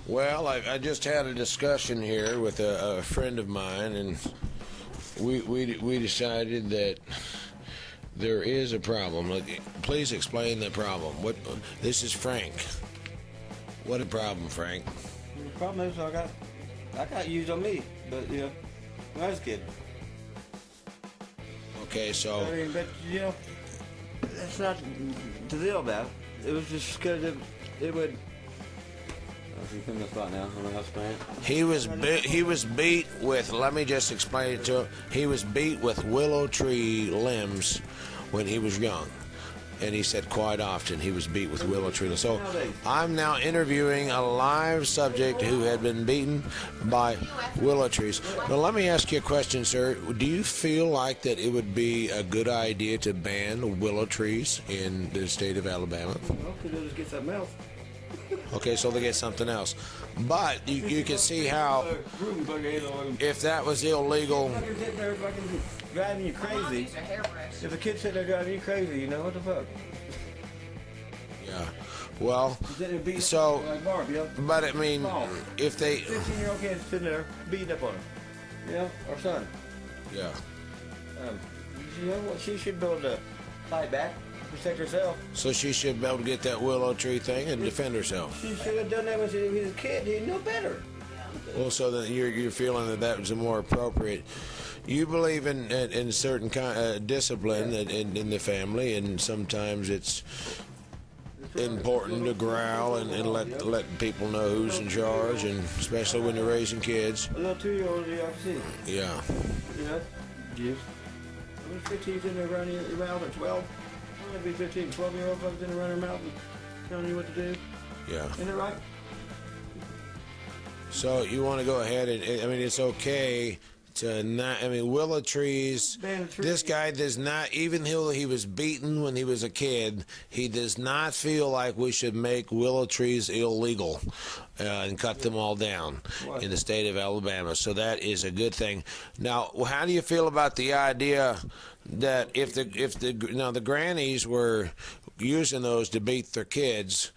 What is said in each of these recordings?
Well, I just had a discussion here with a friend of mine, and we decided that there is a problem. Please explain the problem. What? This is Frank. What a problem, Frank. The problem is I got used on me, but when I was a kid. Okay, so But that's not the deal about it. It was just because it would. Oh, you come to the spot now. I don't know how to explain it. he was beat with. Let me just explain it to him. He was beat with willow tree limbs when he was young. And he said quite often he was beat with willow tree. So I'm now interviewing a live subject who had been beaten by willow trees. Now let me ask you a question, sir. Do you feel like that it would be a good idea to ban willow trees in the state of Alabama? Well, because they'll just get something else. Okay, so they get something else. But you can see how if that was illegal. Driving you crazy. If a kid sitting there driving you crazy, what the fuck? Yeah. Well, so, but I mean, if they 15-year-old kid sitting there beating up on her, our son. Yeah. What she should be able to fight back, protect herself. So she should be able to get that willow tree thing and defend herself. She should have done that when she was a kid. He knew better. Well, so then you're feeling that was more appropriate. You believe in certain kind of discipline in the family, and sometimes it's important to growl and let people know who's in charge, and especially when you're raising kids. A little 2-year-old in the office. Yeah. Yes. I was 15 in there running around at 12. I'm going to be 15, 12-year-old folks in there running around and telling you what to do. Yeah. Isn't that right? So you want to go ahead and, I mean, it's okay to not, I mean, willow trees, this guy does not, even though he was beaten when he was a kid, he does not feel like we should make willow trees illegal and cut them all down in the state of Alabama. So that is a good thing. Now, how do you feel about the idea that if the grannies were using those to beat their kids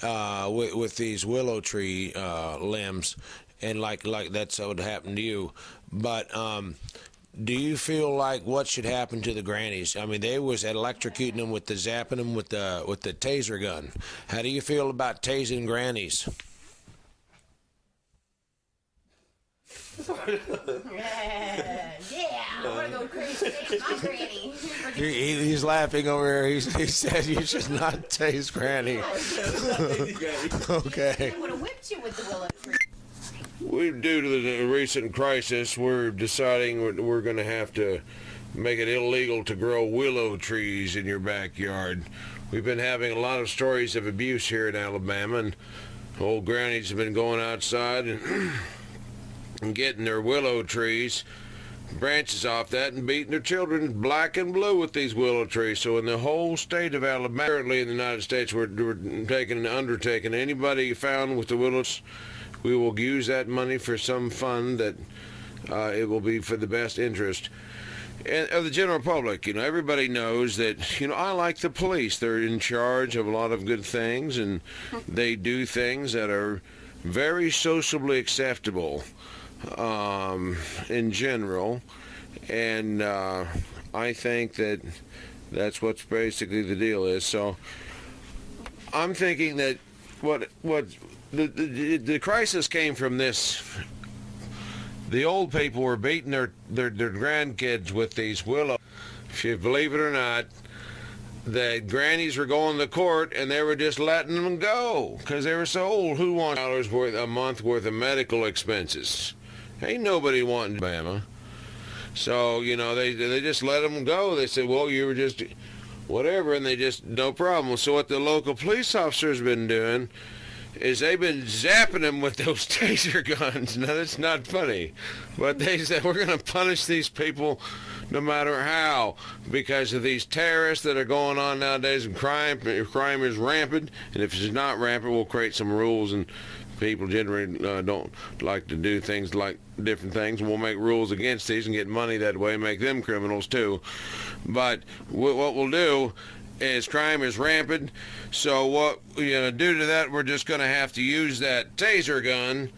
with these willow tree limbs, and like that's what would happen to you, but do you feel like what should happen to the grannies? I mean, they was electrocuting them with zapping them with the taser gun. How do you feel about tasing grannies? Yeah, I want to go crazy. My granny. He's laughing over here. He said you should not tase granny. Okay. I would have whipped you with the willow tree. Due to the recent crisis, we're deciding we're going to have to make it illegal to grow willow trees in your backyard. We've been having a lot of stories of abuse here in Alabama, and old grannies have been going outside and getting their willow trees, branches off that, and beating their children black and blue with these willow trees. So in the whole state of Alabama, currently in the United States, we're taking an undertaking. Anybody found with the willows, we will use that money for some fund that it will be for the best interest of the general public. Everybody knows that, I like the police. They're in charge of a lot of good things, and they do things that are very sociably acceptable in general. And I think that's what's basically the deal is. So I'm thinking that what the crisis came from this. The old people were beating their grandkids with these willow. If you believe it or not, the grannies were going to court and they were just letting them go because they were so old. Who wants dollars worth a month worth of medical expenses? Ain't nobody wanting Alabama. So they just let them go. They said, well, you were just whatever, and they just no problem. So what the local police officers been doing is they've been zapping them with those taser guns. Now, that's not funny, but they said we're going to punish these people no matter how because of these terrorists that are going on nowadays, and crime is rampant, and if it's not rampant, we'll create some rules, and people generally don't like to do things like different things. We'll make rules against these and get money that way, make them criminals too. But what we'll do as crime is rampant. So what, due to that, we're just going to have to use that taser gun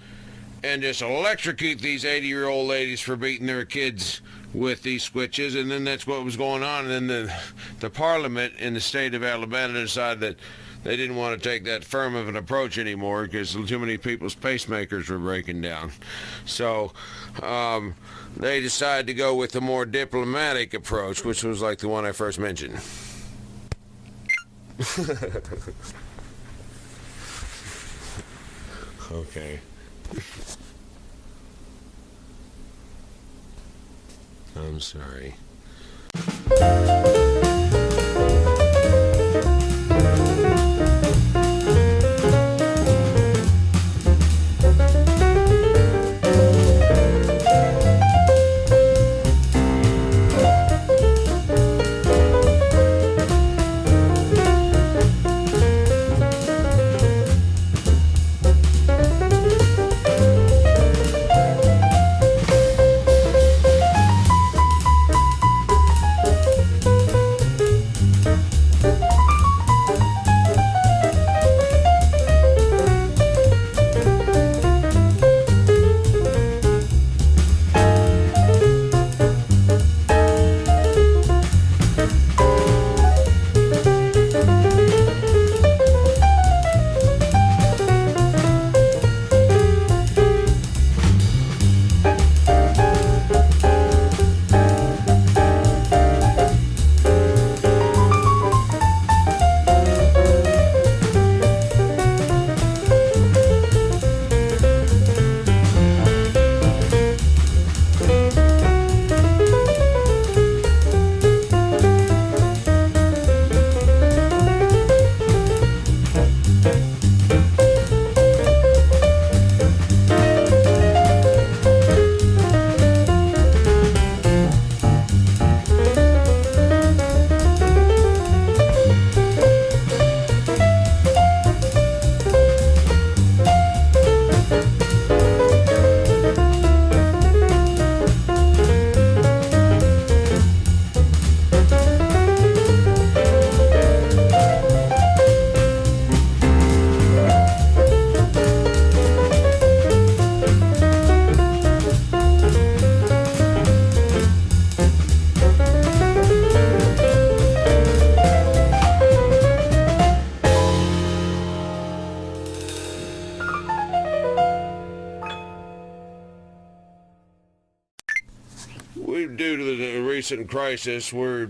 and just electrocute these 80-year-old ladies for beating their kids with these switches. And then that's what was going on. And then the parliament in the state of Alabama decided that they didn't want to take that firm of an approach anymore because too many people's pacemakers were breaking down. So they decided to go with the more diplomatic approach, which was like the one I first mentioned. Okay. I'm sorry. Due to the recent crisis, we're